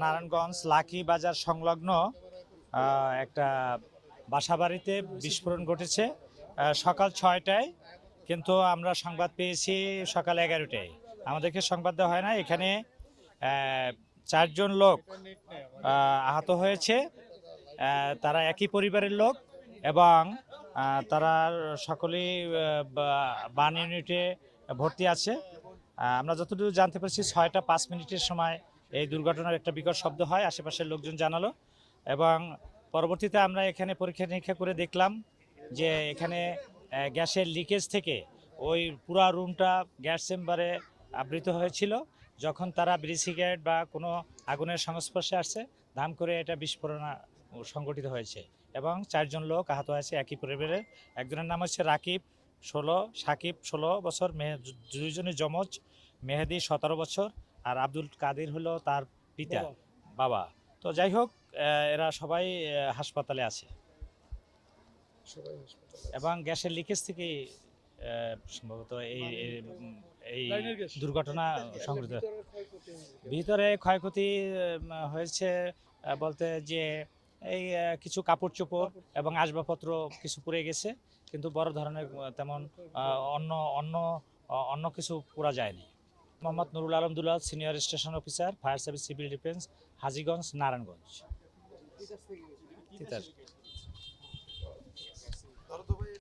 Narayanganj lucky বাজার সংলগ্ন একটা বাসাবাড়িতে বিস্ফোরণ ঘটেছে সকাল 6টায়, কিন্তু আমরা সংবাদ পেয়েছি সকাল 11টায়। আমাদেরকে সংবাদ দেওয়া হয় না। এখানে 4জন লোক আহত হয়েছে। তারা একই পরিবারের লোক এবং তারা সকলেই বার্ন ইউনিটে ভর্তি আছে। আমরা যতটুকু জানতে পারছি 6টা 5 মিনিটের সময় এই দুর্ঘটনার একটা বিকট শব্দ হয়, আশেপাশের লোকজন জানালো এবং পরবর্তীতে আমরা এখানে পরীক্ষা নিরীক্ষা করে দেখলাম যে এখানে গ্যাসের লিকেজ থেকে ওই পুরা রুমটা গ্যাস চেম্বারে আবৃত হয়েছিল। যখন তারা বিড়ি সিগারেট বা কোনো আগুনের সংস্পর্শে আসছে, ধাম করে এটা বিস্ফোরণ সংঘটিত হয়েছে এবং 4জন লোক আহত হয়েছে একই পরিবারের। একজনের নাম হচ্ছে রাকিব 16, সাকিব 16 বছর, দুইজনের যমজ, মেহেদি 17 বছর আর আব্দুল কাদির হলো তার পিতা বাবা। তো যাই হোক, এরা সবাই হাসপাতালে আছে এবং গ্যাসের লিকেজ থেকে সম্ভবত এই দুর্ঘটনা সংঘটিত। ভিতরে ক্ষয়ক্ষতি হয়েছে বলতে যে এই কিছু কাপড় চোপড় এবং আসবাবপত্র কিছু পুড়ে গেছে, কিন্তু বড় ধরনের তেমন অন্য কিছু পুরা যায়নি। Mohammad Nurul Alam Dulal, senior station officer, fire service civil defence, Hajiganj, Narayanganj.